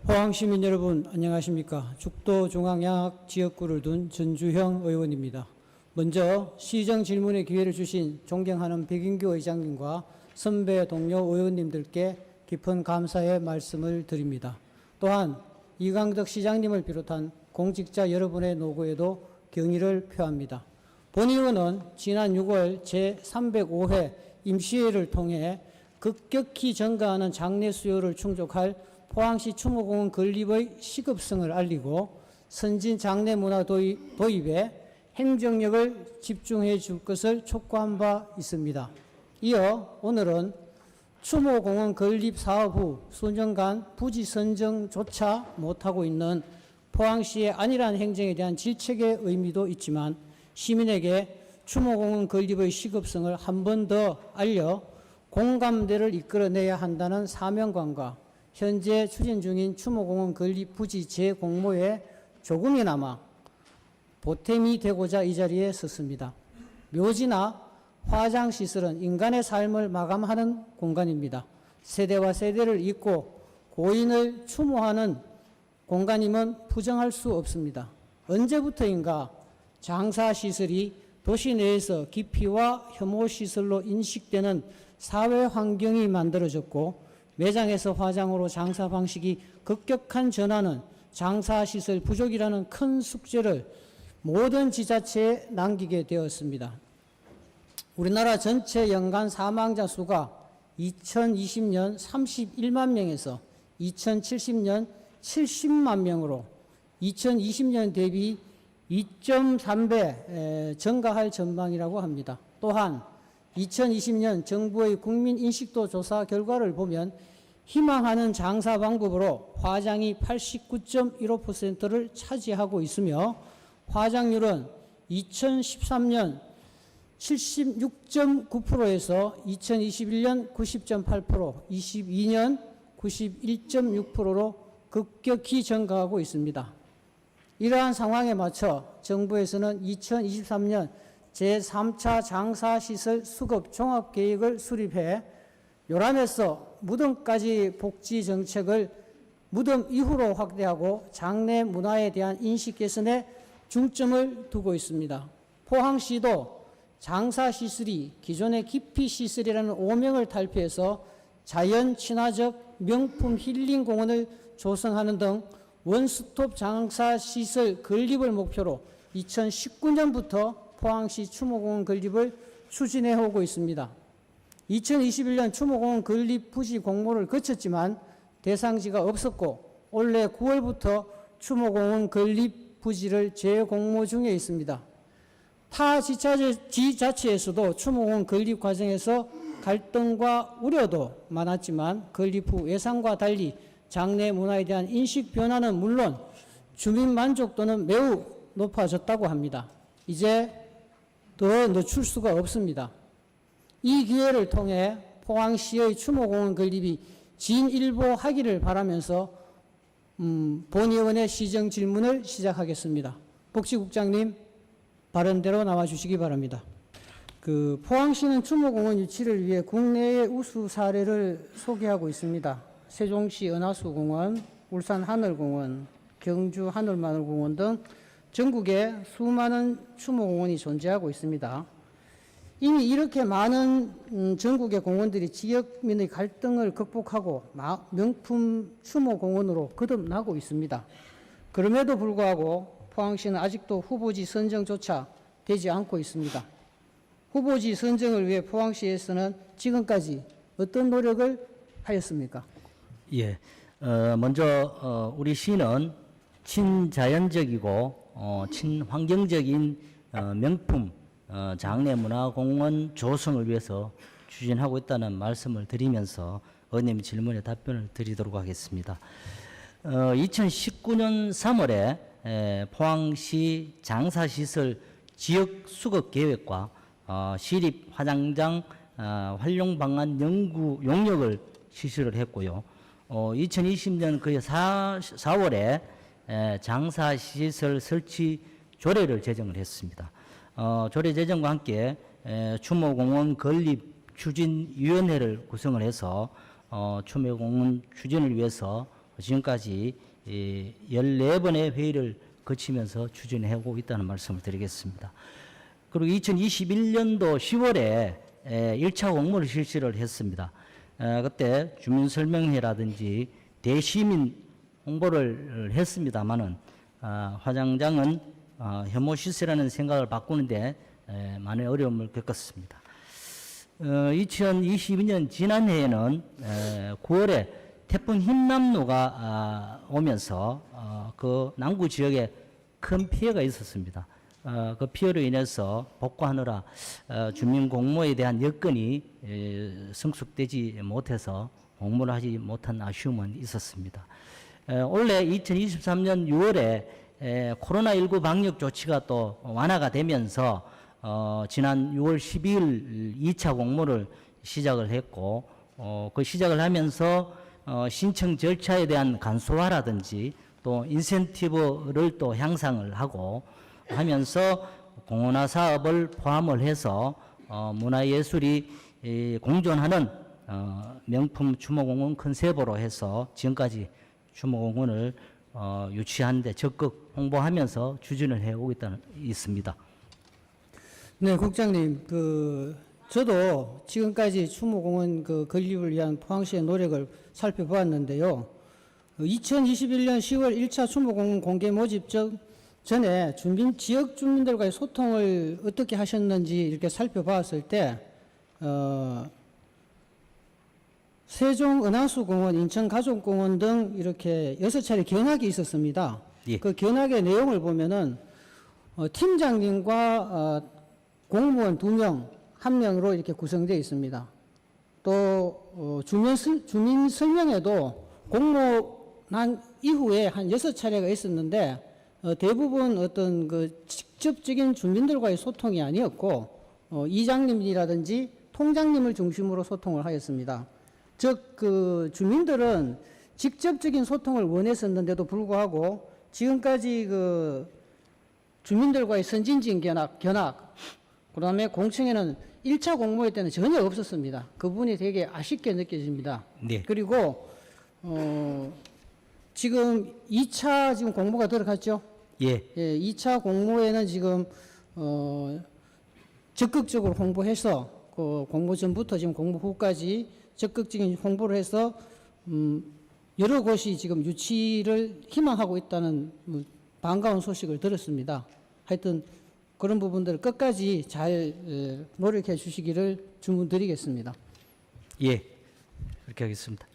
포항시민 여러분 안녕하십니까. 죽도중앙양학 지역구를 둔 전주형 의원입니다. 먼저 시정 질문의 기회를 주신 존경하는 백인규 의장님과 선배 동료 의원님들께 깊은 감사의 말씀을 드립니다. 또한 이강덕 시장님을 비롯한 공직자 여러분의 노고에도 경의를 표합니다. 본 의원은 지난 6월 제305회 임시회를 통해 급격히 증가하는 장내 수요를 충족할 포항시 추모공원 건립의 시급성을 알리고 선진 장내 문화 도입에 행정력을 집중해 줄 것을 촉구한 바 있습니다. 이어 오늘은 추모공원 건립 사업 후 수년간 부지 선정조차 못하고 있는 포항시의 안일한 행정에 대한 질책의 의미도 있지만 시민에게 추모공원 건립의 시급성을 한 번 더 알려 공감대를 이끌어내야 한다는 사명감과 현재 추진 중인 추모공원 건립 부지 재공모에 조금이나마 보탬이 되고자 이 자리에 섰습니다. 묘지나 화장시설은 인간의 삶을 마감하는 공간입니다. 세대와 세대를 잇고 고인을 추모하는 공간임은 부정할 수 없습니다. 언제부터인가 장사시설이 도시 내에서 기피와 혐오시설로 인식되는 사회 환경이 만들어졌고 매장에서 화장으로 장사 방식이 급격한 전환은 장사시설 부족이라는 큰 숙제를 모든 지자체에 남기게 되었습니다. 우리나라 전체 연간 사망자 수가 2020년 31만 명에서 2070년 70만 명으로 2020년 대비 2.3배 증가할 전망이라고 합니다. 또한 2020년 정부의 국민인식도 조사 결과를 보면 희망하는 장사 방법으로 화장이 89.15%를 차지하고 있으며 화장률은 2013년 76.9%에서 2021년 90.8%, 22년 91.6%로 급격히 증가하고 있습니다. 이러한 상황에 맞춰 정부에서는 2023년 제3차 장사시설 수급 종합계획을 수립해 요람에서 무덤까지 복지 정책을 무덤 이후로 확대하고 장내 문화에 대한 인식 개선에 중점을 두고 있습니다. 포항시도 장사시설이 기존의 기피시설이라는 오명을 탈피해서 자연 친화적 명품 힐링공원을 조성하는 등 원스톱 장사시설 건립을 목표로 2019년부터 포항시 추모공원 건립을 추진해 오고 있습니다. 2021년 추모공원 건립 부지 공모를 거쳤지만 대상지가 없었고 올해 9월부터 추모공원 건립 부지를 재공모 중에 있습니다. 타 지자체에서도 추모공원 건립 과정에서 갈등과 우려도 많았지만 건립 후 예상과 달리 장내 문화에 대한 인식 변화는 물론 주민 만족도는 매우 높아졌다고 합니다. 이제 더 늦출 수가 없습니다. 이 기회를 통해 포항시의 추모공원 건립이 진일보하기를 바라면서 본 의원의 시정 질문을 시작하겠습니다. 복지국장님 발언대로 나와주시기 바랍니다. 포항시는 추모공원 유치를 위해 국내의 우수 사례를 소개하고 있습니다. 세종시 은하수공원, 울산 하늘공원, 경주 하늘마을공원 등 전국에 수많은 추모공원이 존재하고 있습니다. 이미 이렇게 많은 전국의 공원들이 지역민의 갈등을 극복하고 명품 추모공원으로 거듭나고 있습니다. 그럼에도 불구하고 포항시는 아직도 후보지 선정조차 되지 않고 있습니다. 후보지 선정을 위해 포항시에서는 지금까지 어떤 노력을 하였습니까? 예, 먼저 우리 시는 친자연적이고 친환경적인 명품 장내문화공원 조성을 위해서 추진하고 있다는 말씀을 드리면서 의원님 질문에 답변을 드리도록 하겠습니다. 2019년 3월에 포항시 장사시설 지역수급계획과 시립 화장장 활용 방안 연구 용역을 실시를 했고요. 2020년 그해 4월에 장사시설 설치 조례를 제정을 했습니다. 조례 제정과 함께 추모공원 건립 추진위원회를 구성을 해서 추모공원 추진을 위해서 지금까지 14번의 회의를 거치면서 추진하고 있다는 말씀을 드리겠습니다. 그리고 2021년도 10월에 1차 공모를 실시를 했습니다. 그때 주민설명회라든지 대시민 홍보를 했습니다마는 화장장은 혐오시세라는 생각을 바꾸는데 많은 어려움을 겪었습니다. 2022년 지난해에는 9월에 태풍 흰남노가 오면서 그 남구 지역에 큰 피해가 있었습니다. 그 피해로 인해서 복구하느라 주민 공모에 대한 여건이 성숙되지 못해서 공모를 하지 못한 아쉬움은 있었습니다. 올해 2023년 6월에 코로나19 방역 조치가 또 완화가 되면서 지난 6월 12일 2차 공모를 시작을 했고 그 시작을 하면서 신청 절차에 대한 간소화라든지 또 인센티브를 또 향상을 하고 하면서 공원화 사업을 포함을 해서 문화예술이 공존하는 명품 추모공원 컨셉으로 해서 지금까지 추모공원을 유치하는 데 적극 홍보하면서 추진을 해오고 있습니다. 네, 국장님, 저도 지금까지 추모공원 건립을 위한 포항시의 노력을 살펴보았는데요. 2021년 10월 1차 추모공원 공개 모집 전에 지역 주민들과의 소통을 어떻게 하셨는지 이렇게 살펴봤을 때, 세종 은하수공원, 인천가족공원 등 이렇게 6차례 견학이 있었습니다. 예. 그 견학의 내용을 보면은 팀장님과 공무원 2명, 1명으로 이렇게 구성되어 있습니다. 또 주민 설명회도 공모난 이후에 한 6차례가 있었는데 대부분 어떤 직접적인 주민들과의 소통이 아니었고 이장님이라든지 통장님을 중심으로 소통을 하였습니다. 즉 주민들은 직접적인 소통을 원했었는데도 불구하고 지금까지 주민들과의 선진진 견학, 그다음에 공청회는 1차 공모회 때는 전혀 없었습니다. 그 부분이 되게 아쉽게 느껴집니다. 네. 그리고 지금 2차 지금 공모가 들어갔죠? 예. 2차 공모회는 지금 적극적으로 홍보해서 공모 전부터 지금 공모 후까지 적극적인 홍보를 해서 여러 곳이 지금 유치를 희망하고 있다는 반가운 소식을 들었습니다. 하여튼 그런 부분들 끝까지 잘 노력해 주시기를 주문드리겠습니다. 예, 그렇게 하겠습니다.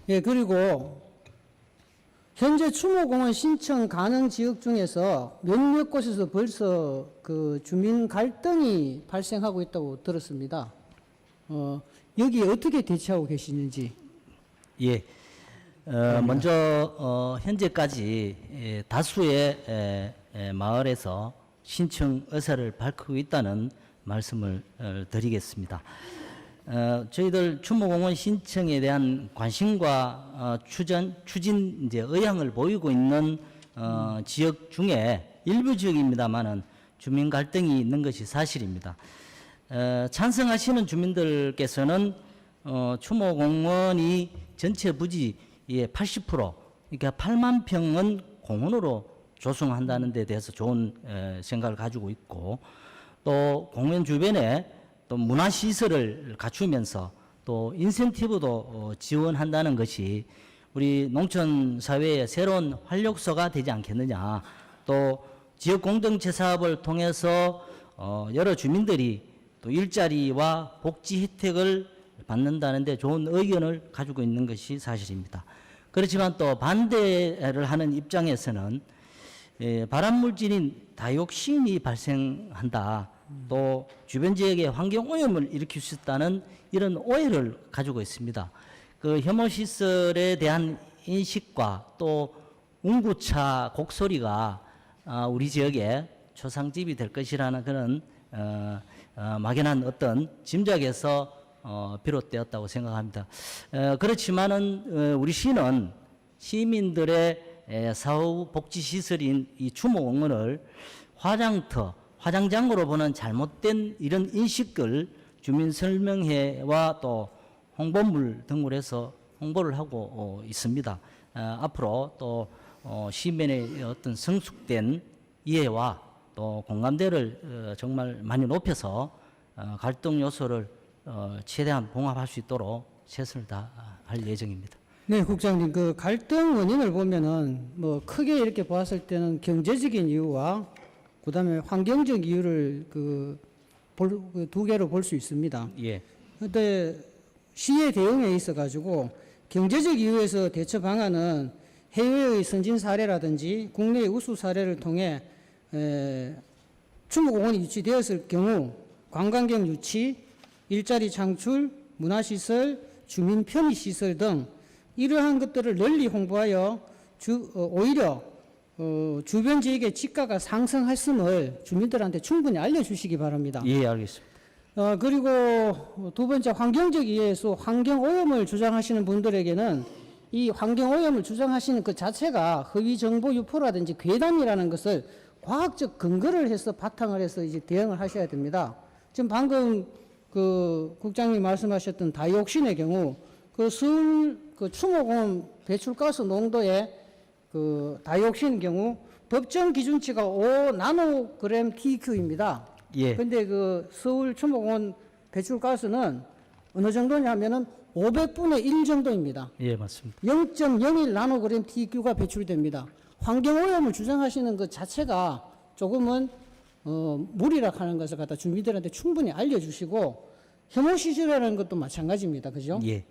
예, 그리고 현재 추모공원 신청 가능 지역 중에서 몇몇 곳에서 벌써 주민 갈등이 발생하고 있다고 들었습니다. 여기에 어떻게 대처하고 계시는지. 예. 먼저 현재까지 다수의 마을에서 신청 의사를 밝히고 있다는 말씀을 드리겠습니다. 저희들 추모공원 신청에 대한 관심과 추진 이제 의향을 보이고 있는 지역 중에 일부 지역입니다만은 주민 갈등이 있는 것이 사실입니다. 찬성하시는 주민들께서는 추모공원이 전체 부지의 80%, 그러니까 8만 평은 공원으로 조성한다는 데 대해서 좋은 생각을 가지고 있고, 또 공원 주변에 또 문화시설을 갖추면서 또 인센티브도 지원한다는 것이 우리 농촌사회의 새로운 활력소가 되지 않겠느냐. 또 지역 공동체 사업을 통해서 여러 주민들이 또 일자리와 복지 혜택을 받는다는 데 좋은 의견을 가지고 있는 것이 사실입니다. 그렇지만 또 반대를 하는 입장에서는 발암물질인 다이옥신이 발생한다. 또 주변 지역에 환경오염을 일으킬 수 있다는 이런 오해를 가지고 있습니다. 혐오시설에 대한 인식과 또 운구차 곡소리가 우리 지역에 초상집이 될 것이라는 그런 막연한 어떤 짐작에서 비롯되었다고 생각합니다. 그렇지만은 우리 시는 시민들의 사후복지시설인 이 추모공원을 화장장으로 보는 잘못된 이런 인식을 주민설명회와 또 홍보물 등을 해서 홍보를 하고 있습니다. 앞으로 또 시민의 어떤 성숙된 이해와 또 공감대를 정말 많이 높여서 갈등 요소를 최대한 봉합할 수 있도록 최선을 다할 예정입니다. 네, 국장님, 그 갈등 원인을 보면은 뭐 크게 이렇게 보았을 때는 경제적인 이유와 그다음에 환경적 이유를 그 두 개로 볼 수 있습니다. 예, 근데 시의 대응에 있어 가지고 경제적 이유에서 대처 방안은 해외의 선진 사례라든지 국내의 우수 사례를 통해 추모공원이 유치되었을 경우 관광객 유치, 일자리 창출, 문화시설, 주민 편의시설 등 이러한 것들을 널리 홍보하여 오히려 주변 지역의 지가가 상승했음을 주민들한테 충분히 알려주시기 바랍니다. 예, 알겠습니다. 그리고 두 번째 환경적 이해에서 환경오염을 주장하시는 분들에게는 이 환경오염을 주장하시는 그 자체가 허위 정보 유포라든지 괴담이라는 것을 과학적 근거를 해서 바탕을 해서 이제 대응을 하셔야 됩니다. 지금 방금 그 국장님 말씀하셨던 다이옥신의 경우 그 서울 그 추모공원 배출가스 농도의 그 다이옥신 경우 법정 기준치가 5 나노그램 TQ입니다. 예. 근데 그 서울 추모공원 배출가스는 어느 정도냐 하면은 500분의 1 정도입니다. 예, 맞습니다. 0.01 나노그램 TQ가 배출됩니다. 환경오염을 주장하시는 것 자체가 조금은 무리락하는 것을 갖다 주민들한테 충분히 알려주시고 혐오시설이라는 것도 마찬가지입니다. 그죠? 예,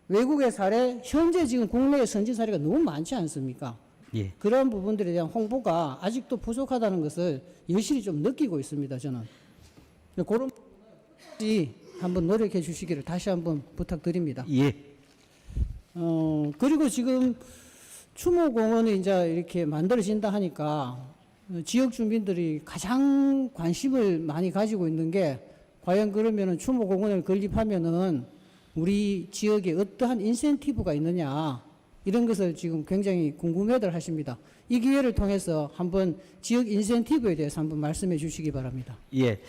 외국의 사례, 현재 지금 국내의 선진 사례가 너무 많지 않습니까? 예. 그런 부분들에 대한 홍보가 아직도 부족하다는 것을 여실히 좀 느끼고 있습니다. 저는 그런 부분이 한번 노력해 주시기를 다시 한번 부탁드립니다. 예. 그리고 지금 추모공원이 이제 이렇게 만들어진다 하니까 지역 주민들이 가장 관심을 많이 가지고 있는 게 과연 그러면은 추모공원을 건립하면은 우리 지역에 어떠한 인센티브가 있느냐 이런 것을 지금 굉장히 궁금해들 하십니다. 이 기회를 통해서 한번 지역 인센티브에 대해서 한번 말씀해 주시기 바랍니다. 예.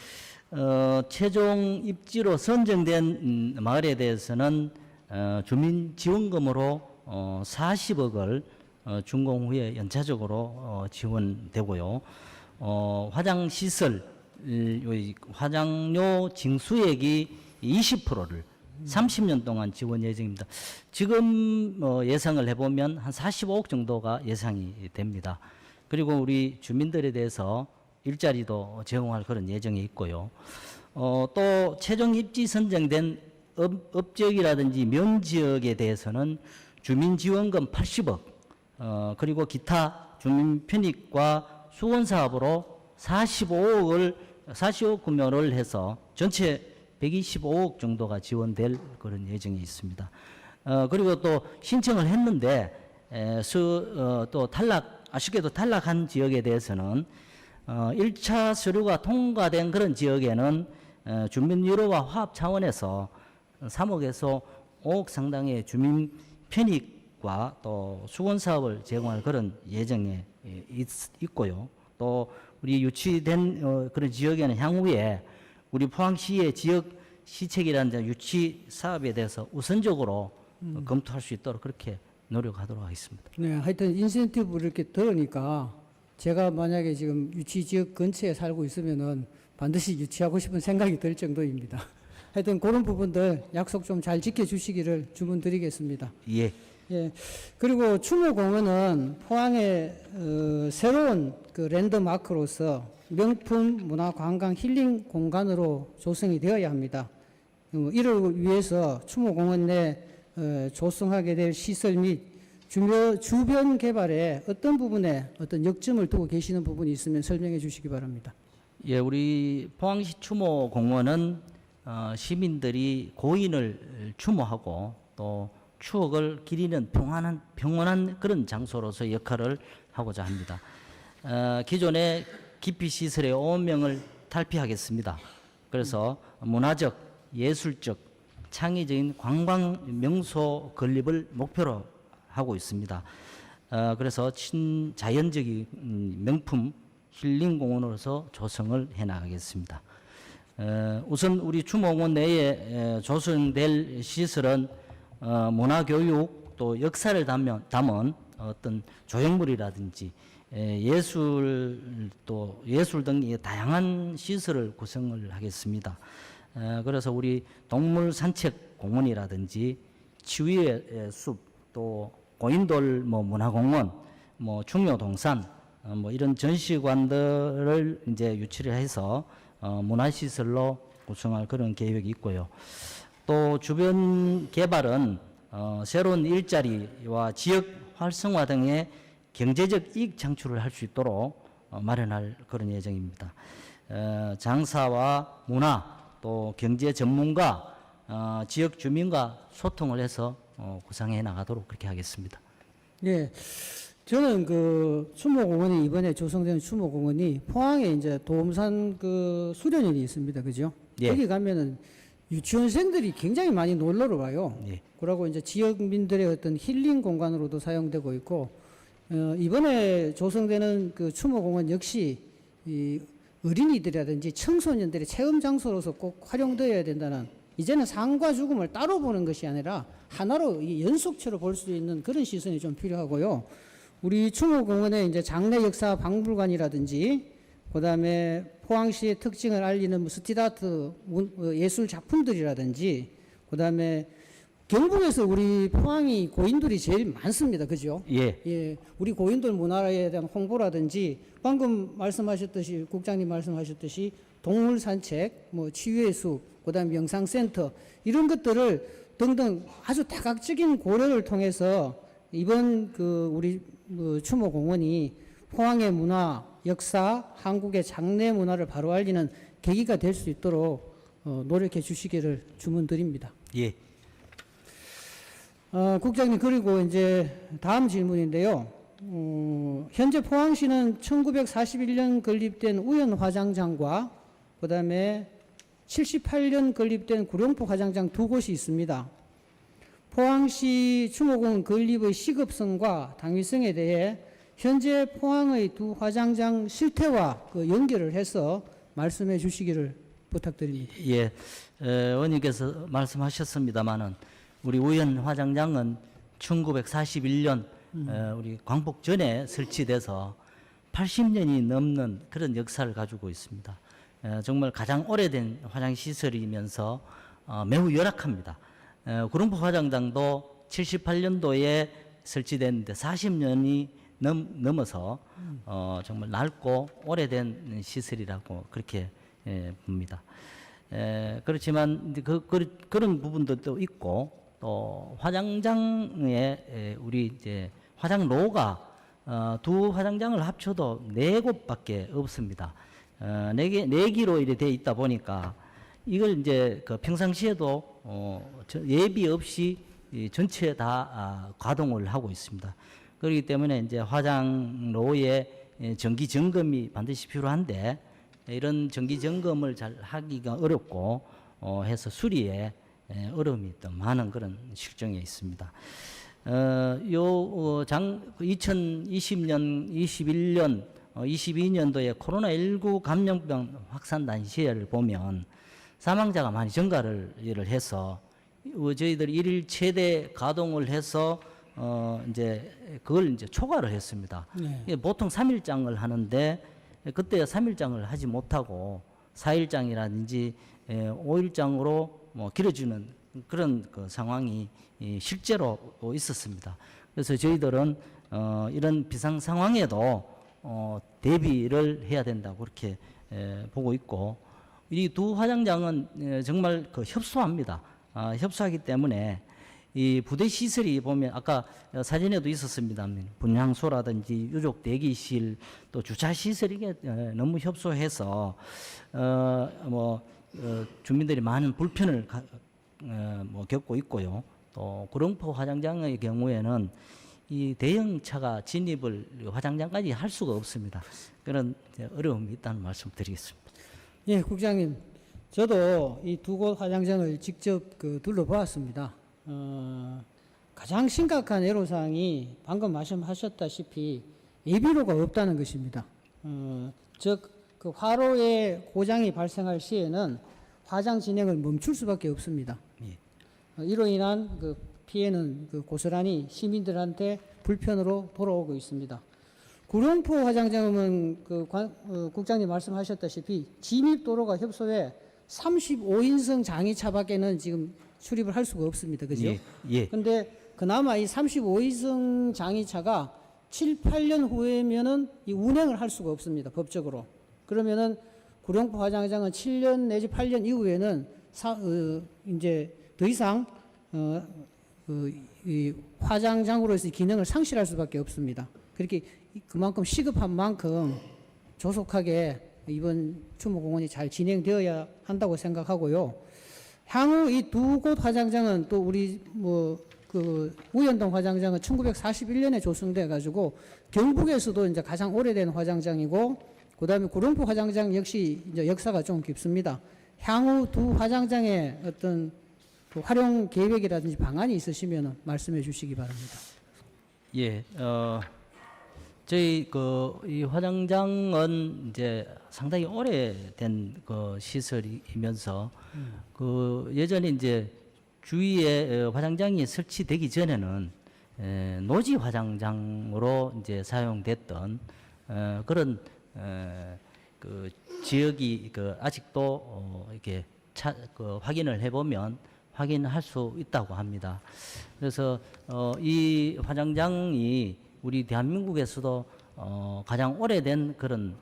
최종 입지로 선정된 마을에 대해서는 주민 지원금으로 40억을 준공 후에 연차적으로 지원되고요. 화장시설, 화장료 징수액이 20%를 30년 동안 지원 예정입니다. 지금 예상을 해보면 한 45억 정도가 예상이 됩니다. 그리고 우리 주민들에 대해서 일자리도 제공할 그런 예정이 있고요. 또 최종 입지 선정된 업지역이라든지 면지역에 대해서는 주민지원금 80억, 그리고 기타 주민 편익과 수원 사업으로 45억 금요를 해서 전체 125억 정도가 지원될 그런 예정이 있습니다. 그리고 또 신청을 했는데 또 아쉽게도 탈락한 지역에 대해서는 1차 서류가 통과된 그런 지역에는 주민 유로와 화합 차원에서 3억에서 5억 상당의 주민 편익과 또 수건 사업을 제공할 그런 예정에 있고요. 또 우리 유치된 그런 지역에는 향후에 우리 포항시의 지역 시책이라는 유치 사업에 대해서 우선적으로 검토할 수 있도록 그렇게 노력하도록 하겠습니다. 네, 하여튼 인센티브를 이렇게 들으니까 제가 만약에 지금 유치 지역 근처에 살고 있으면은 반드시 유치하고 싶은 생각이 들 정도입니다. 하여튼 그런 부분들 약속 좀 잘 지켜주시기를 주문드리겠습니다. 예. 예. 그리고 추모공원은 포항의 새로운 그 랜드마크로서 명품 문화 관광 힐링 공간으로 조성이 되어야 합니다. 이를 위해서 추모공원 내 조성하게 될 시설 및 주변 개발에 어떤 부분에 어떤 역점을 두고 계시는 부분이 있으면 설명해 주시기 바랍니다. 예, 우리 포항시 추모공원은 시민들이 고인을 추모하고 또 추억을 기리는 평온한 그런 장소로서 역할을 하고자 합니다. 기존의 기피시설의 오명을 탈피하겠습니다. 그래서 문화적, 예술적, 창의적인 관광 명소 건립을 목표로 하고 있습니다. 그래서 친자연적인 명품 힐링공원으로서 조성을 해나가겠습니다. 우선 우리 추모공원 내에 조성될 시설은 문화교육 또 역사를 담은 어떤 조형물이라든지 예술 등의 다양한 시설을 구성을 하겠습니다. 그래서 우리 동물 산책 공원이라든지 치유의 숲, 또 고인돌 문화공원, 중요동산 이런 전시관들을 이제 유치를 해서 문화시설로 구성할 그런 계획이 있고요. 또 주변 개발은 새로운 일자리와 지역 활성화 등의 경제적 이익 창출을 할 수 있도록 마련할 그런 예정입니다. 장사와 문화 또 경제 전문가 지역 주민과 소통을 해서 구상해 나가도록 그렇게 하겠습니다. 예. 저는 그 추모공원이 이번에 조성된 추모공원이 포항에 이제 도움산 그 수련원이 있습니다. 그죠? 예. 거기 가면은 유치원생들이 굉장히 많이 놀러를 와요. 예. 그러고 이제 지역민들의 어떤 힐링 공간으로도 사용되고 있고, 이번에 조성되는 그 추모공원 역시 이 어린이들이라든지 청소년들의 체험 장소로서 꼭 활용되어야 된다는, 이제는 삶과 죽음을 따로 보는 것이 아니라 하나로 이 연속체로 볼 수 있는 그런 시선이 좀 필요하고요. 우리 추모공원에 이제 장례 역사 박물관이라든지, 그다음에 포항시의 특징을 알리는 스트리트아트 예술 작품들이라든지, 그다음에 경북에서 우리 포항이 고인돌이 제일 많습니다. 그죠? 예. 예. 우리 고인돌 문화에 대한 홍보라든지, 방금 말씀하셨듯이, 국장님 말씀하셨듯이 동물 산책, 치유의 숲, 그다음에 명상센터, 이런 것들을 등등 아주 다각적인 고려를 통해서 이번 그 우리 추모공원이 포항의 문화, 역사, 한국의 장례 문화를 바로 알리는 계기가 될 수 있도록 노력해 주시기를 주문드립니다. 예. 국장님, 그리고 이제 다음 질문인데요. 현재 포항시는 1941년 건립된 우연 화장장과 그다음에 78년 건립된 구룡포 화장장 두 곳이 있습니다. 포항시 추모공원 건립의 시급성과 당위성에 대해 현재 포항의 두 화장장 실태와 그 연결을 해서 말씀해 주시기를 부탁드립니다. 예. 의원님께서 말씀하셨습니다마는 우리 우연 화장장은 1941년 우리 광복 전에 설치돼서 80년이 넘는 그런 역사를 가지고 있습니다. 정말 가장 오래된 화장시설이면서 매우 열악합니다. 구룡포 화장장도 78년도에 설치됐는데 40년이 넘어서 정말 낡고 오래된 시설이라고 그렇게 봅니다. 그렇지만 그런 부분들도 있고, 또 화장장에 우리 이제 화장로가 두 화장장을 합쳐도 4곳밖에 없습니다. 4기로 이렇게 돼 있다 보니까 이걸 이제 그 평상시에도 예비 없이 전체 다 가동을 하고 있습니다. 그렇기 때문에 이제 화장로에 정기 점검이 반드시 필요한데, 이런 정기 점검을 잘 하기가 어렵고 해서 수리에 어려움이 또 많은 그런 실정에 있습니다. 2020년, 21년, 22년도에 코로나19 감염병 확산 당시를 보면 사망자가 많이 증가를 해서 저희들 일일 최대 가동을 해서 이제 그걸 이제 초과를 했습니다. 네. 보통 3일장을 하는데 그때 3일장을 하지 못하고 4일장이라든지 5일장으로 길어지는 그런 그 상황이 실제로 있었습니다. 그래서 저희들은 이런 비상 상황에도 대비를 해야 된다고 그렇게 보고 있고, 이 두 화장장은 정말 그 협소합니다. 협소하기 때문에 이 부대 시설이 보면 아까 사진에도 있었습니다. 분향소라든지 유족 대기실, 또 주차 시설이 너무 협소해서 주민들이 많은 불편을 겪고 있고요. 또 구룡포 화장장의 경우에는 이 대형차가 진입을 화장장까지 할 수가 없습니다. 그런 어려움이 있다는 말씀 드리겠습니다. 예, 국장님, 저도 이 두 곳 화장장을 직접 둘러보았습니다. 가장 심각한 애로사항이 방금 말씀하셨다시피 예비로가 없다는 것입니다. 즉, 그 화로의 고장이 발생할 시에는 화장 진행을 멈출 수밖에 없습니다. 예. 이로 인한 그 피해는 그 고스란히 시민들한테 불편으로 돌아오고 있습니다. 구룡포 화장장은 국장님 말씀하셨다시피 진입도로가 협소해 35인승 장의차밖에는 지금 출입을 할 수가 없습니다. 그죠? 예, 예. 근데 그나마 이 35인승 장의차가 7, 8년 후에면은 이 운행을 할 수가 없습니다. 법적으로. 그러면은 구룡포 화장장은 7년 내지 8년 이후에는 이제 더 이상 이 화장장으로서의 기능을 상실할 수밖에 없습니다. 그렇게 그만큼 시급한 만큼 조속하게 이번 추모공원이 잘 진행되어야 한다고 생각하고요. 향후 이 두 곳 화장장은 또 우리 우연동 화장장은 1941년에 조성돼 가지고 경북에서도 이제 가장 오래된 화장장이고, 그다음에 구룡포 화장장 역시 이제 역사가 좀 깊습니다. 향후 두 화장장의 어떤 그 활용 계획이라든지 방안이 있으시면 말씀해 주시기 바랍니다. 예, 저희 이 화장장은 이제 상당히 오래된 그 시설이면서 예전에 이제 주위에 화장장이 설치되기 전에는 노지 화장장으로 이제 사용됐던 그런 그 지역이 아직도 이렇게 확인을 해보면 확인할 수 있다고 합니다. 그래서 이 화장장이 우리 대한민국에서도 가장 오래된 그런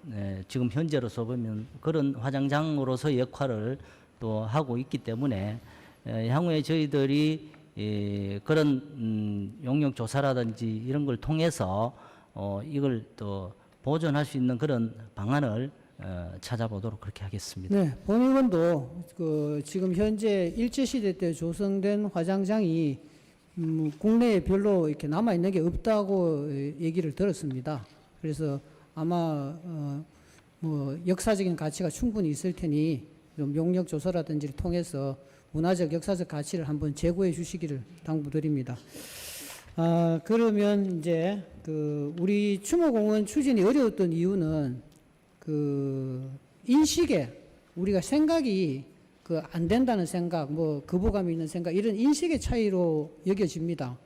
지금 현재로서 보면 그런 화장장으로서 역할을 또 하고 있기 때문에 향후에 저희들이 그런 용역 조사라든지 이런 걸 통해서 이걸 또 보존할 수 있는 그런 방안을 찾아보도록 그렇게 하겠습니다. 네, 본의원도 지금 현재 일제시대 때 조성된 화장장이 국내에 별로 이렇게 남아있는 게 없다고 얘기를 들었습니다. 그래서 아마 역사적인 가치가 충분히 있을 테니 좀 용역 조사라든지를 통해서 문화적 역사적 가치를 한번 제고해 주시기를 당부드립니다. 그러면 이제 우리 추모공원 추진이 어려웠던 이유는 인식에 우리가 생각이 안 된다는 생각, 거부감이 있는 생각, 이런 인식의 차이로 여겨집니다.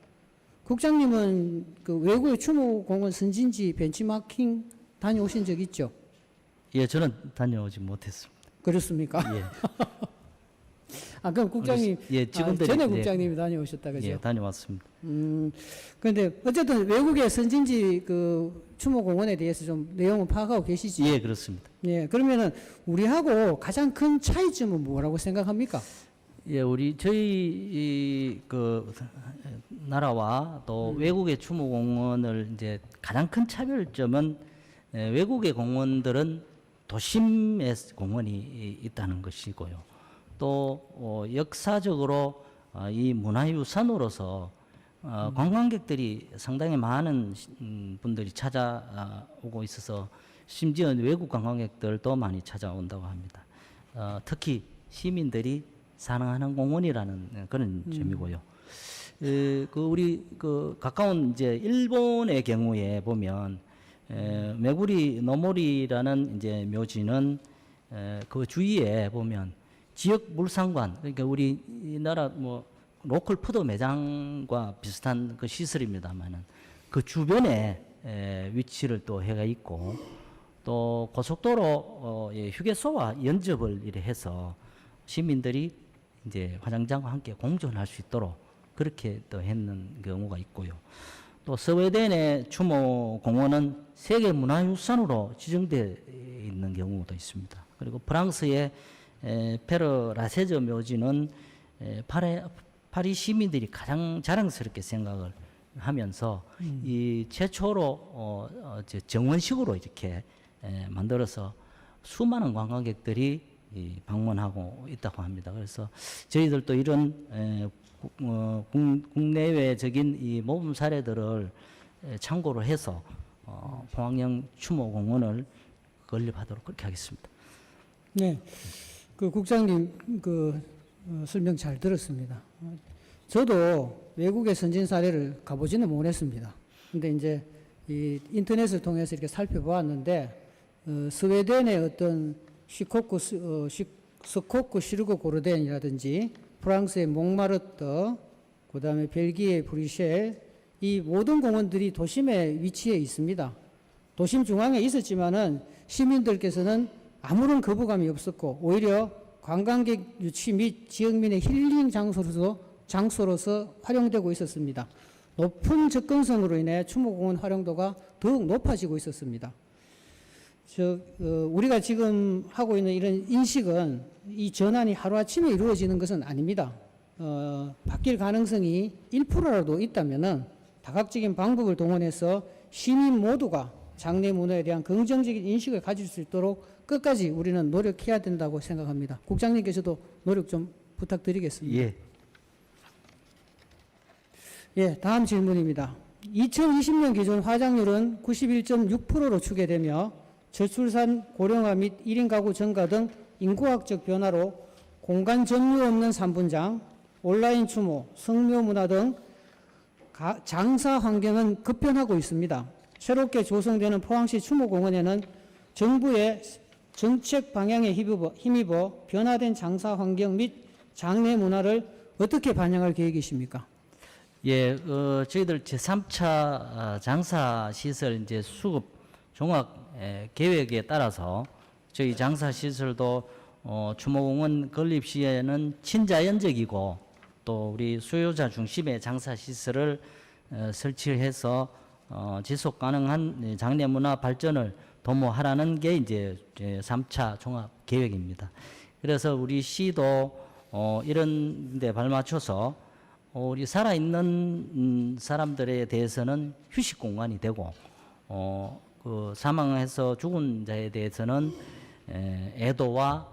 국장님은 외국의 추모공원 선진지 벤치마킹 다녀오신 적 있죠? 예, 저는 다녀오지 못했습니다. 그렇습니까? 예. 그럼 국장님, 직원들이 전에 국장님이 다녀오셨다, 그죠? 예, 다녀왔습니다. 그런데 어쨌든 외국의 선진지 추모공원에 대해서 좀 내용을 파악하고 계시죠? 예, 그렇습니다. 예, 그러면은 우리하고 가장 큰 차이점은 뭐라고 생각합니까? 예, 저희 나라와 또 외국의 추모공원을 이제 가장 큰 차별점은 외국의 공원들은 도심의 공원이 있다는 것이고요. 또 역사적으로 이 문화유산으로서 관광객들이 상당히 많은 분들이 찾아오고 있어서 심지어 외국 관광객들도 많이 찾아온다고 합니다. 특히 시민들이 사랑하는 공원이라는 그런 점이고요. 우리 가까운 이제 일본의 경우에 보면 메구리 노모리라는 이제 묘지는 그 주위에 보면 지역 물상관, 그러니까 우리나라 로컬 푸드 매장과 비슷한 그 시설입니다만은 그 주변에 위치를 또 해가 있고, 또 고속도로 휴게소와 연접을 이래 해서 시민들이 이제 화장장과 함께 공존할 수 있도록 그렇게 또 했는 경우가 있고요. 또 스웨덴의 추모공원은 세계문화유산으로 지정되어 있는 경우도 있습니다. 그리고 프랑스의 페르 라세즈 묘지는 파리 시민들이 가장 자랑스럽게 생각을 하면서 이 최초로 정원식으로 이렇게 만들어서 수많은 관광객들이 방문하고 있다고 합니다. 그래서 저희들도 이런 국내외적인 이 모범 사례들을 참고로 해서 봉황령 추모공원을 건립하도록 그렇게 하겠습니다. 네, 국장님 설명 잘 들었습니다. 저도 외국의 선진 사례를 가보지는 못했습니다. 근데 이제 이 인터넷을 통해서 이렇게 살펴보았는데 스웨덴의 어떤 스코크 시르고 고르덴이라든지 프랑스의 몽마르트, 그다음에 벨기에 브뤼셀 이 모든 공원들이 도심에 위치해 있습니다. 도심 중앙에 있었지만은 시민들께서는 아무런 거부감이 없었고 오히려 관광객 유치 및 지역민의 힐링 장소로서 활용되고 있었습니다. 높은 접근성으로 인해 추모공원 활용도가 더욱 높아지고 있었습니다. 우리가 지금 하고 있는 이런 인식은 이 전환이 하루아침에 이루어지는 것은 아닙니다. 바뀔 가능성이 1%라도 있다면은 다각적인 방법을 동원해서 시민 모두가 장례 문화에 대한 긍정적인 인식을 가질 수 있도록 끝까지 우리는 노력해야 된다고 생각합니다. 국장님께서도 노력 좀 부탁드리겠습니다. 예. 예, 다음 질문입니다. 2020년 기준 화장률은 91.6%로 추계되며 저출산, 고령화 및 1인 가구 증가 등 인구학적 변화로 공간 점유 없는 산분장, 온라인 추모, 성묘 문화 등 장사 환경은 급변하고 있습니다. 새롭게 조성되는 포항시 추모공원에는 정부의 정책 방향에 힘입어 변화된 장사 환경 및 장례 문화를 어떻게 반영할 계획이십니까? 예, 저희들 제3차 장사 시설 이제 수급 종합 계획에 따라서 저희 장사 시설도 추모공원 건립 시에는 친자연적이고 또 우리 수요자 중심의 장사 시설을 설치해서 지속 가능한 장례 문화 발전을 도모하라는 게 이제 3차 종합 계획입니다. 그래서 우리 시도 이런 데 발맞춰서 우리 살아있는 사람들에 대해서는 휴식 공간이 되고 그 사망해서 죽은 자에 대해서는 애도와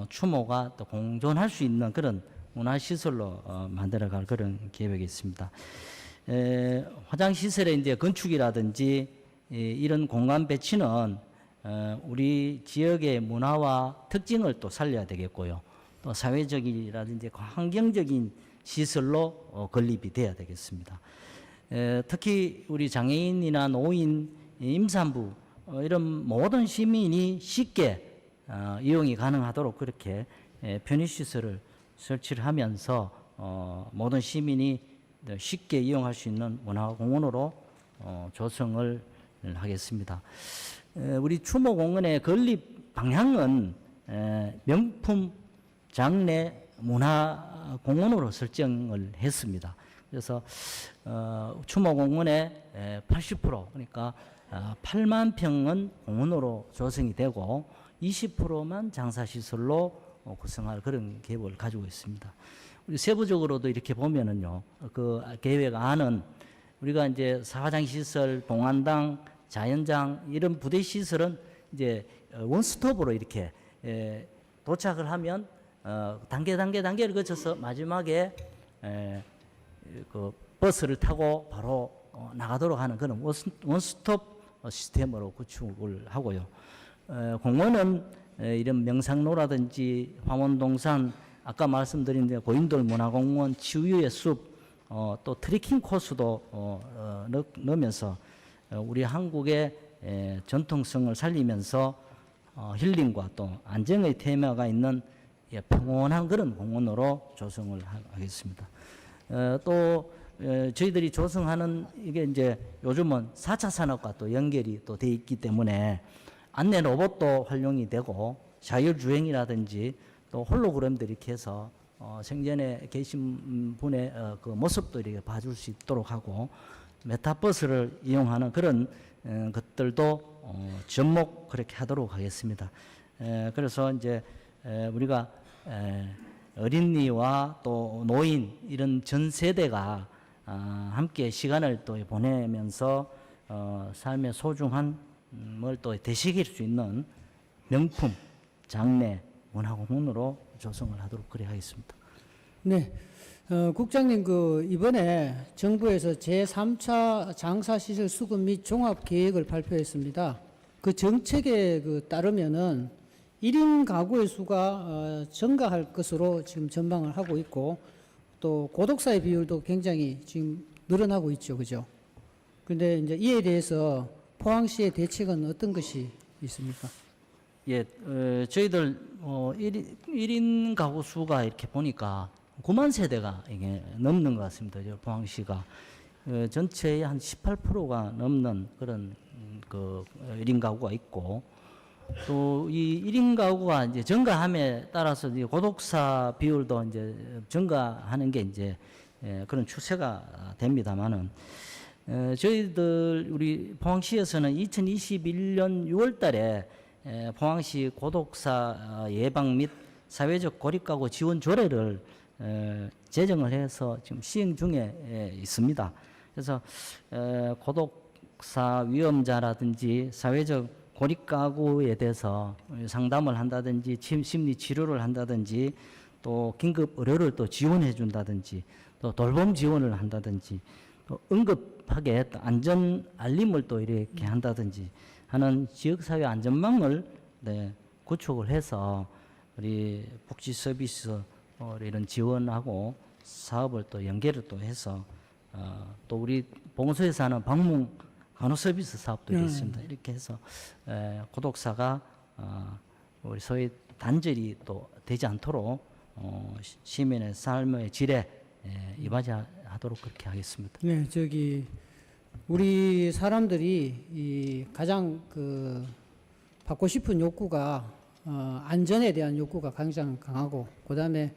추모가 또 공존할 수 있는 그런 문화시설로 만들어갈 그런 계획이 있습니다. 화장시설의 이제 건축이라든지 이런 공간 배치는 우리 지역의 문화와 특징을 또 살려야 되겠고요. 또 사회적이라든지 환경적인 시설로 건립이 돼야 되겠습니다. 특히 우리 장애인이나 노인, 임산부 이런 모든 시민이 쉽게 이용이 가능하도록 그렇게 편의시설을 설치를 하면서 모든 시민이 쉽게 이용할 수 있는 문화공원으로 조성을 하겠습니다. 우리 추모공원의 건립 방향은 명품 장례 문화공원으로 설정을 했습니다. 그래서 추모공원의 80% 그러니까 8만 평은 공원으로 조성이 되고 20%만 장사시설로 구성할 그런 계획을 가지고 있습니다. 우리 세부적으로도 이렇게 보면은요, 그 계획 안은 우리가 이제 사화장 시설, 동안당, 자연장 이런 부대 시설은 이제 원스톱으로 이렇게 도착을 하면 단계를 거쳐서 마지막에 그 버스를 타고 바로 나가도록 하는 그런 원스톱 시스템으로 구축을 하고요. 공원은 이런 명상로라든지 화원동산, 아까 말씀드린 고인돌 문화공원, 치유의 숲, 또 트레킹 코스도 넣으면서 우리 한국의 전통성을 살리면서 힐링과 또 안정의 테마가 있는 평온한 그런 공원으로 조성을 하겠습니다. 또 저희들이 조성하는 이게 이제 요즘은 4차 산업과 또 연결이 또 돼 있기 때문에 안내 로봇도 활용이 되고 자율주행이라든지 또 홀로그램들 이렇게 해서 생전에 계신 분의 그 모습도 이렇게 봐줄 수 있도록 하고 메타버스를 이용하는 그런 것들도 접목 그렇게 하도록 하겠습니다. 그래서 이제 우리가 어린이와 또 노인 이런 전 세대가 함께 시간을 또 보내면서 삶의 소중함을 또 되새길 수 있는 명품 장례 문화공원으로 조성을 하도록 그래 하겠습니다. 네, 국장님 이번에 정부에서 제3차 장사시설 수급 및 종합 계획을 발표했습니다. 그 정책에 따르면은 1인 가구의 수가 증가할 것으로 지금 전망을 하고 있고 또 고독사의 비율도 굉장히 지금 늘어나고 있죠, 그죠? 그런데 이제 이에 대해서 포항시의 대책은 어떤 것이 있습니까? 예, 저희들 1인 가구 수가 이렇게 보니까 9만 세대가 이게 넘는 것 같습니다. 저 포항시가 전체의 한 18%가 넘는 그런 그 1인 가구가 있고, 또 이 1인 가구가 이제 증가함에 따라서 이제 고독사 비율도 이제 증가하는 게 이제 그런 추세가 됩니다만은, 저희들 우리 포항시에서는 2021년 6월달에 포항시 고독사 예방 및 사회적 고립가구 지원 조례를 제정을 해서 지금 시행 중에 있습니다. 그래서 고독사 위험자라든지 사회적 고립가구에 대해서 상담을 한다든지 심리 치료를 한다든지 또 긴급 의료를 또 지원해 준다든지 또 돌봄 지원을 한다든지 또 응급하게 또 안전 알림을 또 이렇게 한다든지 하는 지역사회 안전망을 구축을 해서 우리 복지 서비스 이런 지원하고 사업을 또 연계를 또 해서 또 우리 봉소에서 하는 방문 간호 서비스 사업도 있습니다. 이렇게 해서 고독사가 우리 소위 단절이 또 되지 않도록 시민의 삶의 질에 이바지하도록 그렇게 하겠습니다. 네, 저기 우리 사람들이 이 가장 그 받고 싶은 욕구가 안전에 대한 욕구가 가장 강하고, 그다음에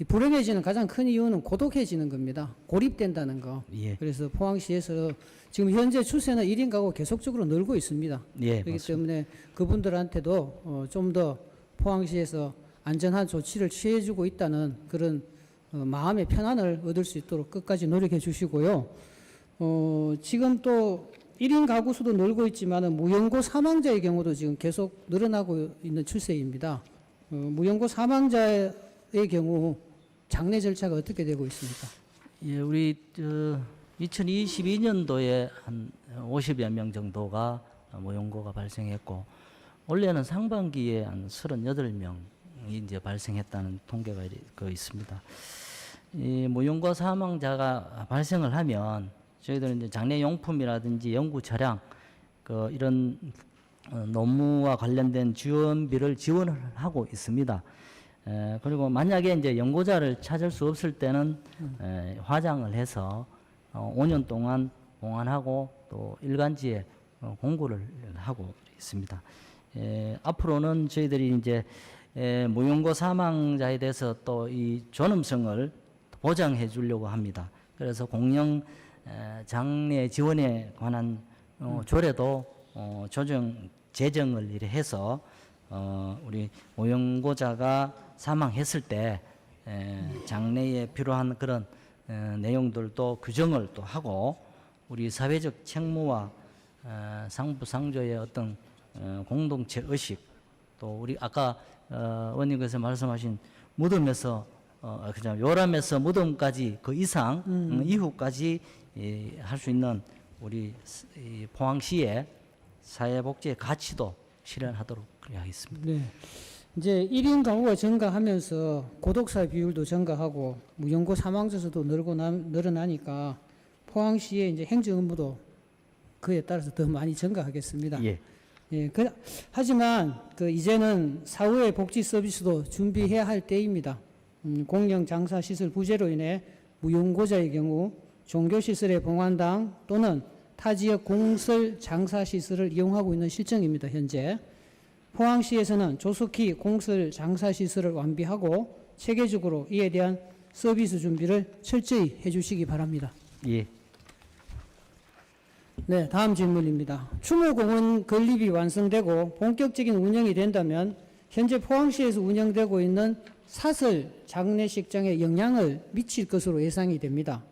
이 불행해지는 가장 큰 이유는 고독해지는 겁니다. 고립된다는 거. 예. 그래서 포항시에서 지금 현재 추세는 1인 가구 계속적으로 늘고 있습니다. 예, 그렇기 맞습니다. 때문에 그분들한테도 좀 더 포항시에서 안전한 조치를 취해주고 있다는 그런 마음의 편안을 얻을 수 있도록 끝까지 노력해 주시고요. 지금 또 1인 가구 수도 늘고 있지만 무연고 사망자의 경우도 지금 계속 늘어나고 있는 추세입니다. 무연고 사망자의 경우 장례 절차가 어떻게 되고 있습니까? 예, 우리 2022년도에 한 50여 명 정도가 무용고가 발생했고, 올해는 상반기에 한 38명이 이제 발생했다는 통계가 있습니다. 이 무용고 사망자가 발생을 하면 저희들은 이제 장례 용품이라든지 연구 차량 이런 노무와 관련된 지원비를 지원을 하고 있습니다. 그리고 만약에 이제 연고자를 찾을 수 없을 때는 화장을 해서 5년 동안 봉안하고 또 일간지에 공고를 하고 있습니다. 앞으로는 저희들이 이제 무용고 사망자에 대해서 또 이 존엄성을 보장해 주려고 합니다. 그래서 공영 장례 지원에 관한 조례도 제정을 이래 해서 우리 무용고자가 사망했을 때 장례에 필요한 그런 내용들도 규정을 또 하고, 우리 사회적 책무와 상부상조의 어떤 공동체 의식, 또 우리 아까 원님께서 말씀하신 무덤에서 그냥 요람에서 무덤까지 그 이상 이후까지 할 수 있는 우리 이 포항시의 사회복지의 가치도 실현하도록 하겠습니다. 네. 이제 1인 가구가 증가하면서 고독사 비율도 증가하고 무연고 사망자 수도 늘어나니까 포항시의 이제 행정 업무도 그에 따라서 더 많이 증가하겠습니다. 예. 예, 하지만 이제는 사후의 복지 서비스도 준비해야 할 때입니다. 공영 장사 시설 부재로 인해 무용고자의 경우 종교시설의 봉안당 또는 타 지역 공설 장사 시설을 이용하고 있는 실정입니다. 현재 포항시에서는 조속히 공설 장사 시설을 완비하고 체계적으로 이에 대한 서비스 준비를 철저히 해주시기 바랍니다. 예. 네, 다음 질문입니다. 추모공원 건립이 완성되고 본격적인 운영이 된다면 현재 포항시에서 운영되고 있는 사설 장례식장에 영향을 미칠 것으로 예상이 됩니다.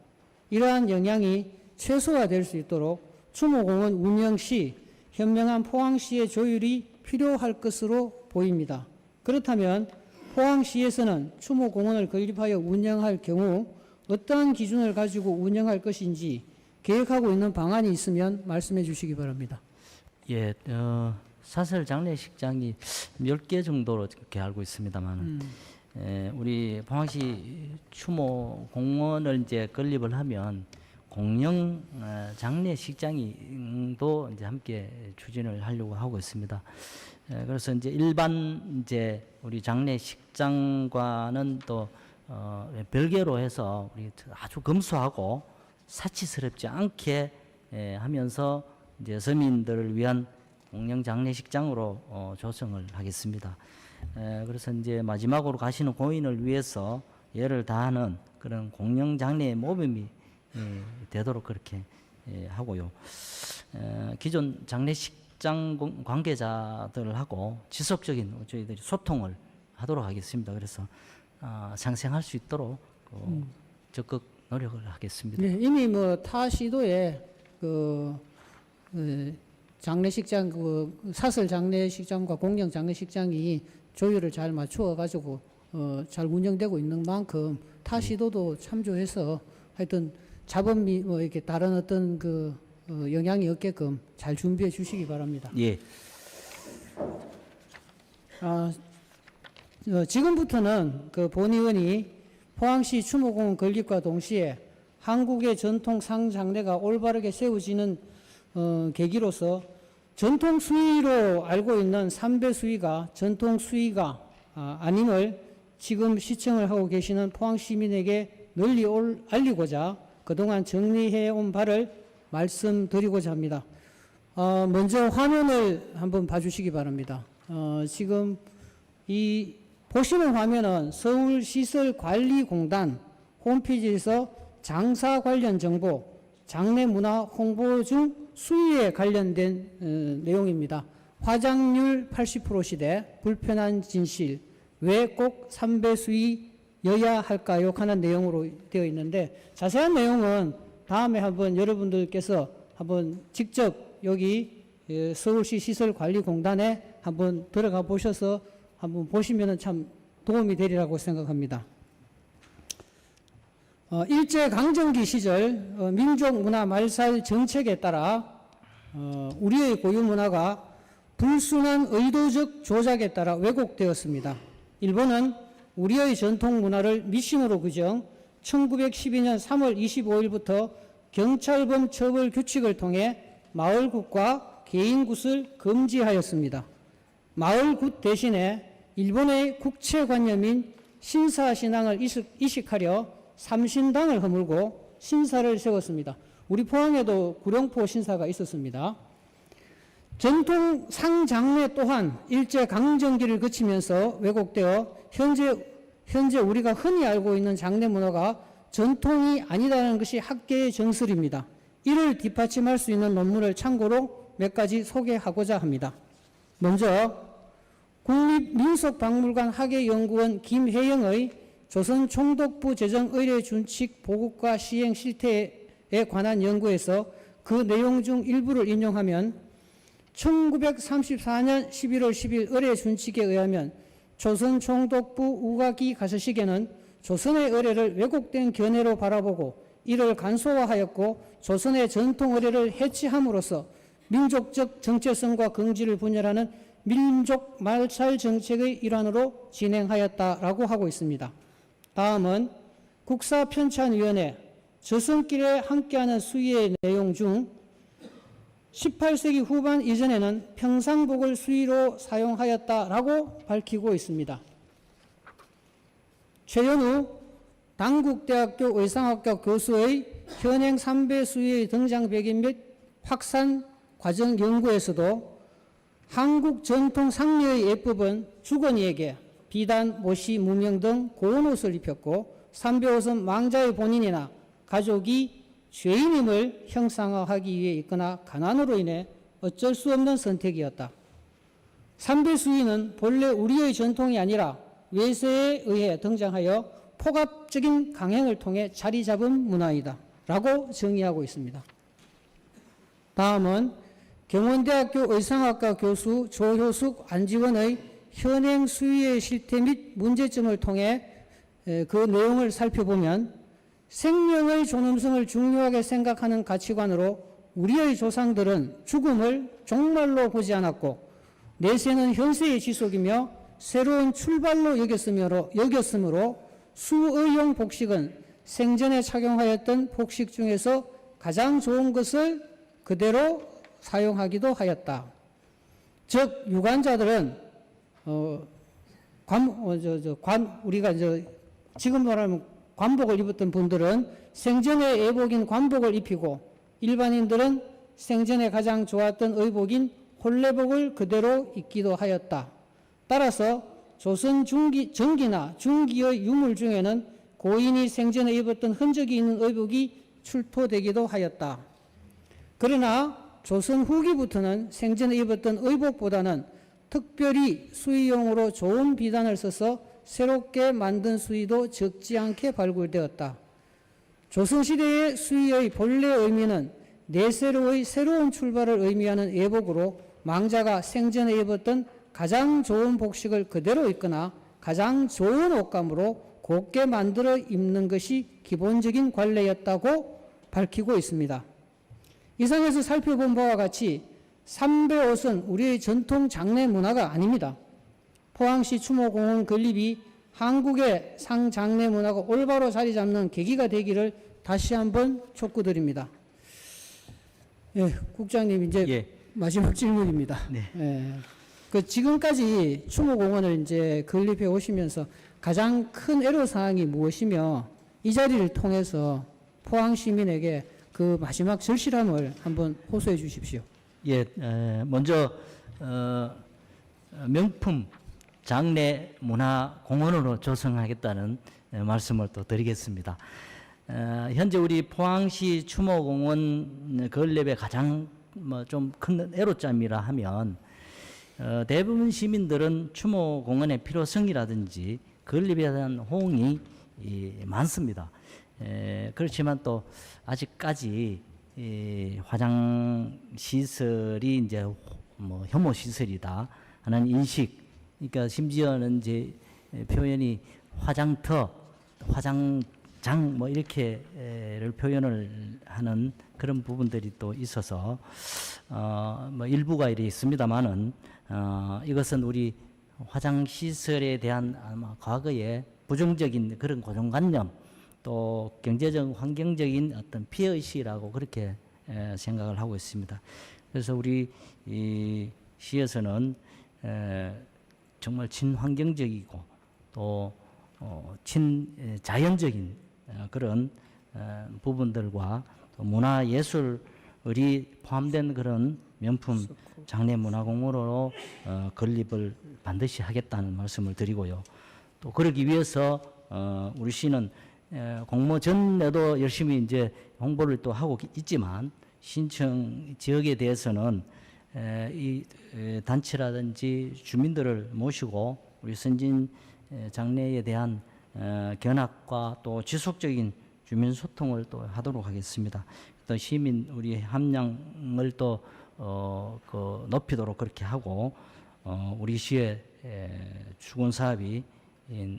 이러한 영향이 최소화될 수 있도록 추모공원 운영 시 현명한 포항시의 조율이 필요할 것으로 보입니다. 그렇다면 포항시에서는 추모공원을 건립하여 운영할 경우 어떠한 기준을 가지고 운영할 것인지 계획하고 있는 방안이 있으면 말씀해 주시기 바랍니다. 예, 사설 장례식장이 10개 정도로 이렇게 알고 있습니다만, 우리 포항시 추모 공원을 이제 건립을 하면 공영 장례식장도 이제 함께 추진을 하려고 하고 있습니다. 그래서 이제 일반 이제 우리 장례식장과는 또 별개로 해서 우리 아주 검소하고 사치스럽지 않게 하면서 이제 서민들을 위한 공영 장례식장으로 조성을 하겠습니다. 그래서 이제 마지막으로 가시는 고인을 위해서 예를 다하는 그런 공영 장례 모범이 되도록 그렇게 하고요. 기존 장례식장 관계자들하고 지속적인 저희들이 소통을 하도록 하겠습니다. 그래서 상생할 수 있도록 적극 노력을 하겠습니다. 네, 이미 뭐 타 시도에 장례식장 사설 장례식장과 공영 장례식장이 조율을 잘 맞추어 가지고 잘 운영되고 있는 만큼 타 시도도 참조해서 하여튼 자본 및 뭐 이렇게 다른 어떤 영향이 없게끔 잘 준비해 주시기 바랍니다. 예. 지금부터는 본 의원이 포항시 추모공원 건립과 동시에 한국의 전통 상장례가 올바르게 세워지는 계기로서 전통 수의로 알고 있는 삼배 수의가 전통 수의가 아님을 지금 시청을 하고 계시는 포항 시민에게 널리 알리고자 그동안 정리해 온 바를 말씀드리고자 합니다. 먼저 화면을 한번 봐주시기 바랍니다. 지금 이 보시는 화면은 서울시설관리공단 홈페이지에서 장사 관련 정보, 장례문화 홍보 중 수의에 관련된 내용입니다. 화장률 80% 시대, 불편한 진실, 왜 꼭 삼배 수의여야 할까요? 하는 내용으로 되어 있는데 자세한 내용은 다음에 한번 여러분들께서 한번 직접 여기 서울시 시설관리공단에 한번 들어가 보셔서 한번 보시면 참 도움이 되리라고 생각합니다. 일제강점기 시절 민족문화말살 정책에 따라 우리의 고유문화가 불순한 의도적 조작에 따라 왜곡되었습니다. 일본은 우리의 전통문화를 미신으로 규정 1912년 3월 25일부터 경찰범 처벌 규칙을 통해 마을굿과 개인굿을 금지하였습니다. 마을굿 대신에 일본의 국채관념인 신사신앙을 이식하려 삼신당을 허물고 신사를 세웠습니다. 우리 포항에도 구룡포 신사가 있었습니다. 전통 상장례 또한 일제강점기를 거치면서 왜곡되어 현재 우리가 흔히 알고 있는 장례 문화가 전통이 아니다라는 것이 학계의 정설입니다. 이를 뒷받침할 수 있는 논문을 참고로 몇 가지 소개하고자 합니다. 먼저 국립민속박물관 학예연구원 김혜영의 조선 총독부 재정 의례 준칙 보급과 시행 실태에 관한 연구에서 그 내용 중 일부를 인용하면 1934년 11월 10일 의례 준칙에 의하면 조선 총독부 우가기 가서식에는 조선의 의례를 왜곡된 견해로 바라보고 이를 간소화하였고 조선의 전통 의례를 해치함으로써 민족적 정체성과 긍지를 분열하는 민족 말살 정책의 일환으로 진행하였다라고 하고 있습니다. 다음은 국사편찬위원회 조선길에 함께하는 수의의 내용 중 18세기 후반 이전에는 평상복을 수의로 사용하였다라고 밝히고 있습니다. 최연우 당국대학교 의상학과 교수의 현행 삼배 수의의 등장 배경 및 확산 과정 연구에서도 한국 전통 상례의 예법은 주거니에게 비단, 모시, 무명 등 고운 옷을 입혔고 삼배 옷은 망자의 본인이나 가족이 죄인임을 형상화하기 위해 입거나 가난으로 인해 어쩔 수 없는 선택이었다. 삼배 수의는 본래 우리의 전통이 아니라 외세에 의해 등장하여 포갑적인 강행을 통해 자리 잡은 문화이다 라고 정의하고 있습니다. 다음은 경원대학교 의상학과 교수 조효숙 안지원의 현행 수의의 실태 및 문제점을 통해 그 내용을 살펴보면 생명의 존엄성을 중요하게 생각하는 가치관으로 우리의 조상들은 죽음을 종말로 보지 않았고 내세는 현세의 지속이며 새로운 출발로 여겼으므로 수의용 복식은 생전에 착용하였던 복식 중에서 가장 좋은 것을 그대로 사용하기도 하였다. 즉 유관자들은 우리가 지금 말하면 관복을 입었던 분들은 생전의 예복인 관복을 입히고 일반인들은 생전에 가장 좋았던 의복인 혼례복을 그대로 입기도 하였다. 따라서 조선 전기나 중기의 유물 중에는 고인이 생전에 입었던 흔적이 있는 의복이 출토되기도 하였다. 그러나 조선 후기부터는 생전에 입었던 의복보다는 특별히 수의용으로 좋은 비단을 써서 새롭게 만든 수의도 적지 않게 발굴되었다. 조선시대의 수의의 본래 의미는 내세로의 새로운 출발을 의미하는 예복으로 망자가 생전에 입었던 가장 좋은 복식을 그대로 입거나 가장 좋은 옷감으로 곱게 만들어 입는 것이 기본적인 관례였다고 밝히고 있습니다. 이상에서 살펴본 바와 같이 삼배옷은 우리의 전통 장례 문화가 아닙니다. 포항시 추모공원 건립이 한국의 상장례 문화가 올바로 자리 잡는 계기가 되기를 다시 한번 촉구드립니다. 예, 국장님 이제 예. 마지막 질문입니다. 네. 예, 그 지금까지 추모공원을 이제 건립해 오시면서 가장 큰 애로사항이 무엇이며 이 자리를 통해서 포항 시민에게 그 마지막 절실함을 한번 호소해 주십시오. 예, 먼저 명품 장례 문화 공원으로 조성하겠다는 말씀을 또 드리겠습니다. 현재 우리 포항시 추모공원 건립의 가장 좀 큰 애로점이라 하면 대부분 시민들은 추모공원의 필요성이라든지 건립에 대한 호응이 많습니다. 그렇지만 또 아직까지 화장 시설이 이제 뭐 혐오 시설이다 하는 인식, 그러니까 심지어는 이제 표현이 화장터, 화장장 뭐 이렇게를 표현을 하는 그런 부분들이 또 있어서 뭐 일부가 이래 있습니다만은 이것은 우리 화장 시설에 대한 아마 과거의 부정적인 그런 고정관념, 또 경제적 환경적인 어떤 피해의식이라고 그렇게 생각을 하고 있습니다. 그래서 우리 이 시에서는 정말 친환경적이고 또 친자연적인 그런 부분들과 또 문화예술이 포함된 그런 명품 장례문화공원으로 건립을 반드시 하겠다는 말씀을 드리고요. 또 그러기 위해서 우리 시는 공모 전에도 열심히 이제 홍보를 또 하고 있지만 신청 지역에 대해서는 이 단체라든지 주민들을 모시고 우리 선진 장례에 대한 견학과 또 지속적인 주민 소통을 또 하도록 하겠습니다. 또 시민 우리 함량을 또 그 높이도록 그렇게 하고 우리 시의 추군 사업이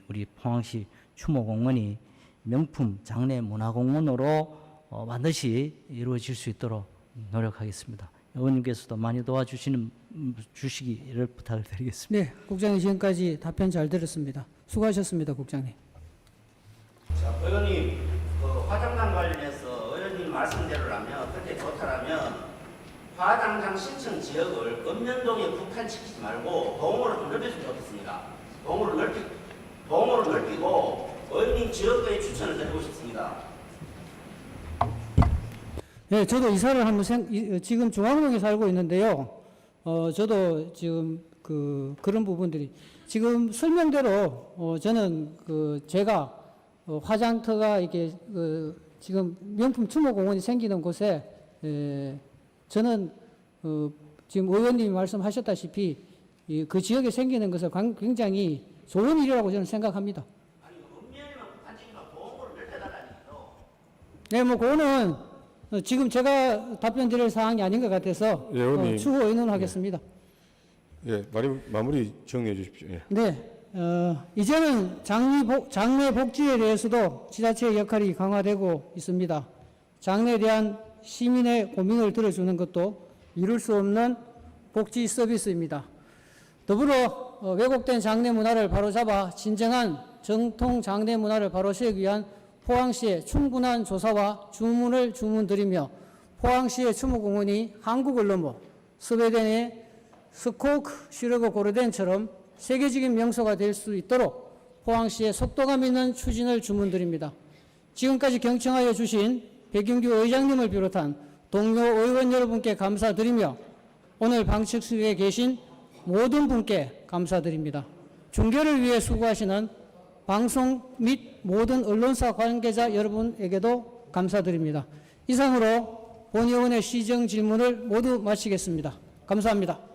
우리 포항시 추모공원이 명품 장례 문화공원으로 반드시 이루어질 수 있도록 노력하겠습니다. 의원님께서도 많이 도와주시기를 부탁을 드리겠습니다. 네, 국장님 지금까지 답변 잘 들었습니다. 수고하셨습니다, 국장님. 자, 의원님, 그 화장장 관련해서 의원님 말씀대로라면 그렇게 좋다라면 화장장 신청 지역을 읍면동에 국한시키지 말고 동으로 좀 넓혔으면 좋겠습니다. 동으로 넓히고 의원님 지역도에 추천을 드리고 싶습니다. 네, 저도 이사를 한번 지금 중앙동에 살고 있는데요. 저도 지금 그런 부분들이 지금 설명대로 저는 제가 화장터가 이게 지금 명품 추모공원이 생기는 곳에 저는 지금 의원님이 말씀하셨다시피 그 지역에 생기는 것은 굉장히 좋은 일이라고 저는 생각합니다. 아니, 읍면에만 국한시키면 동으로 넓혀달라니까요. 네, 뭐 그거는 지금 제가 답변 드릴 사항이 아닌 것 같아서 예, 의원님. 추후 의논하겠습니다. 예, 마무리 정리해 주십시오. 예. 네, 이제는 장례 복지에 대해서도 지자체의 역할이 강화되고 있습니다. 장례에 대한 시민의 고민을 들어주는 것도 이룰 수 없는 복지 서비스입니다. 더불어 왜곡된 장례 문화를 바로잡아 진정한 정통 장례 문화를 바로 세우기 위한 포항시의 충분한 조사와 주문을 주문드리며 포항시의 추모공원이 한국을 넘어 스웨덴의 스코크 슈르거 고르덴처럼 세계적인 명소가 될 수 있도록 포항시의 속도감 있는 추진을 주문드립니다. 지금까지 경청하여 주신 백윤규 의장님을 비롯한 동료 의원 여러분께 감사드리며 오늘 방청석에 계신 모든 분께 감사드립니다. 중계를 위해 수고하시는 방송 및 모든 언론사 관계자 여러분에게도 감사드립니다. 이상으로 본 의원의 시정 질문을 모두 마치겠습니다. 감사합니다.